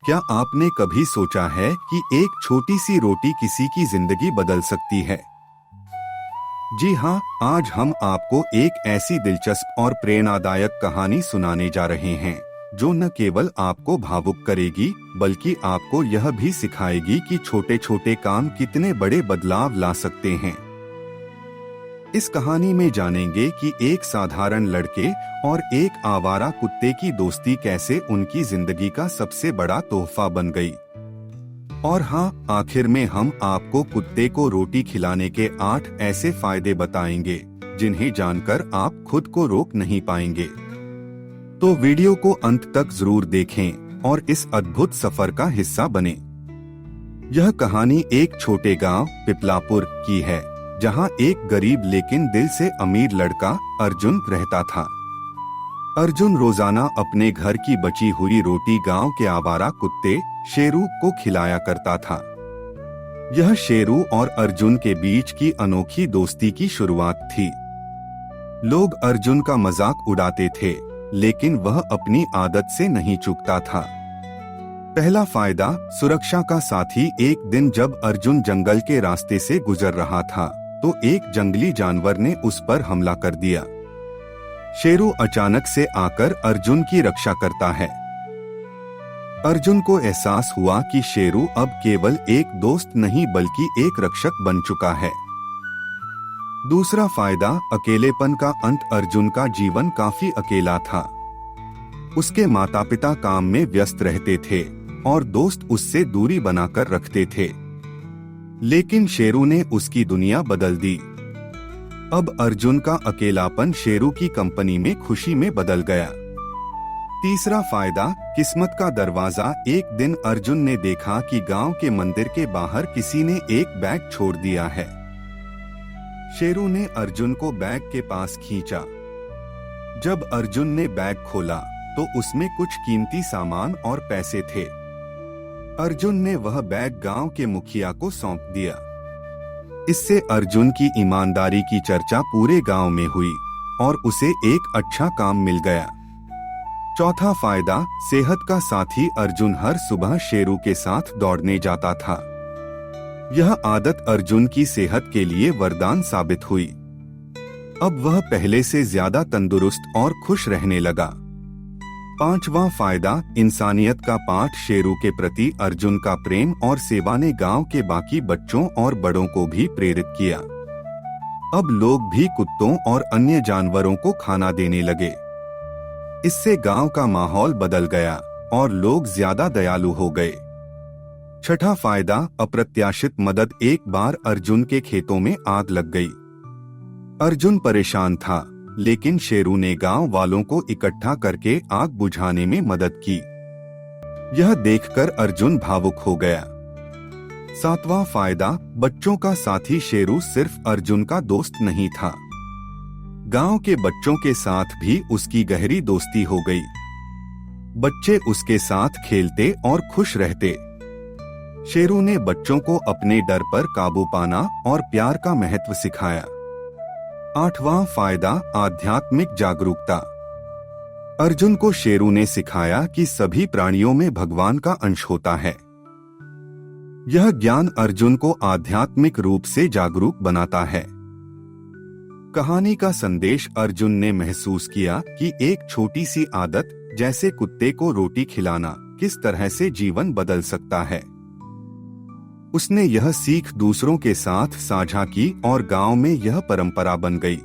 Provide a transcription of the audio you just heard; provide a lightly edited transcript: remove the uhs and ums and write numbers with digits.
क्या आपने कभी सोचा है कि एक छोटी सी रोटी किसी की जिंदगी बदल सकती है? जी हाँ, आज हम आपको एक ऐसी दिलचस्प और प्रेरणादायक कहानी सुनाने जा रहे हैं जो न केवल आपको भावुक करेगी बल्कि आपको यह भी सिखाएगी कि छोटे छोटे काम कितने बड़े बदलाव ला सकते हैं। इस कहानी में जानेंगे कि एक साधारण लड़के और एक आवारा कुत्ते की दोस्ती कैसे उनकी जिंदगी का सबसे बड़ा तोहफा बन गई। और हाँ, आखिर में हम आपको कुत्ते को रोटी खिलाने के 8 ऐसे फायदे बताएंगे जिन्हें जानकर आप खुद को रोक नहीं पाएंगे। तो वीडियो को अंत तक जरूर देखें और इस अद्भुत सफर का हिस्सा बने। यह कहानी एक छोटे गांव पिपलापुर की है, जहां एक गरीब लेकिन दिल से अमीर लड़का अर्जुन रहता था। अर्जुन रोजाना अपने घर की बची हुई रोटी गांव के आवारा कुत्ते शेरू को खिलाया करता था। यह शेरू और अर्जुन के बीच की अनोखी दोस्ती की शुरुआत थी। लोग अर्जुन का मजाक उड़ाते थे, लेकिन वह अपनी आदत से नहीं चूकता था। पहला फायदा, सुरक्षा का साथी। एक दिन जब अर्जुन जंगल के रास्ते से गुजर रहा था तो एक जंगली जानवर ने उस पर हमला कर दिया। शेरू अचानक से आकर अर्जुन की रक्षा करता है। अर्जुन को एहसास हुआ कि शेरू अब केवल एक दोस्त नहीं बल्कि एक रक्षक बन चुका है। दूसरा फायदा, अकेलेपन का अंत। अर्जुन का जीवन काफी अकेला था। उसके माता पिता काम में व्यस्त रहते थे और दोस्त उससे दूरी बनाकर रखते थे। लेकिन शेरू ने उसकी दुनिया बदल दी। अब अर्जुन का अकेलापन शेरू की कंपनी में खुशी में बदल गया। तीसरा फायदा, किस्मत का दरवाजा। एक दिन अर्जुन ने देखा कि गांव के मंदिर के बाहर किसी ने एक बैग छोड़ दिया है। शेरू ने अर्जुन को बैग के पास खींचा। जब अर्जुन ने बैग खोला तो उसमें कुछ कीमती सामान और पैसे थे। अर्जुन ने वह बैग गांव के मुखिया को सौंप दिया। इससे अर्जुन की ईमानदारी की चर्चा पूरे गांव में हुई और उसे एक अच्छा काम मिल गया। चौथा फायदा, सेहत का साथी। अर्जुन हर सुबह शेरू के साथ दौड़ने जाता था। यह आदत अर्जुन की सेहत के लिए वरदान साबित हुई। अब वह पहले से ज्यादा तंदुरुस्त और खुश रहने लगा। पांचवा फायदा, इंसानियत का पाठ। शेरू के प्रति अर्जुन का प्रेम और सेवा ने गांव के बाकी बच्चों और बड़ों को भी प्रेरित किया। अब लोग भी कुत्तों और अन्य जानवरों को खाना देने लगे। इससे गांव का माहौल बदल गया और लोग ज्यादा दयालु हो गए। छठा फायदा, अप्रत्याशित मदद। एक बार अर्जुन के खेतों में आग लग गई। अर्जुन परेशान था, लेकिन शेरू ने गांव वालों को इकट्ठा करके आग बुझाने में मदद की। यह देखकर अर्जुन भावुक हो गया। सातवां फायदा, बच्चों का साथी। शेरू सिर्फ अर्जुन का दोस्त नहीं था, गांव के बच्चों के साथ भी उसकी गहरी दोस्ती हो गई। बच्चे उसके साथ खेलते और खुश रहते। शेरू ने बच्चों को अपने डर पर काबू पाना और प्यार का महत्व सिखाया। आठवां फायदा, आध्यात्मिक जागरूकता। अर्जुन को शेरू ने सिखाया कि सभी प्राणियों में भगवान का अंश होता है। यह ज्ञान अर्जुन को आध्यात्मिक रूप से जागरूक बनाता है। कहानी का संदेश, अर्जुन ने महसूस किया कि एक छोटी सी आदत जैसे कुत्ते को रोटी खिलाना किस तरह से जीवन बदल सकता है। उसने यह सीख दूसरों के साथ साझा की और गांव में यह परंपरा बन गई।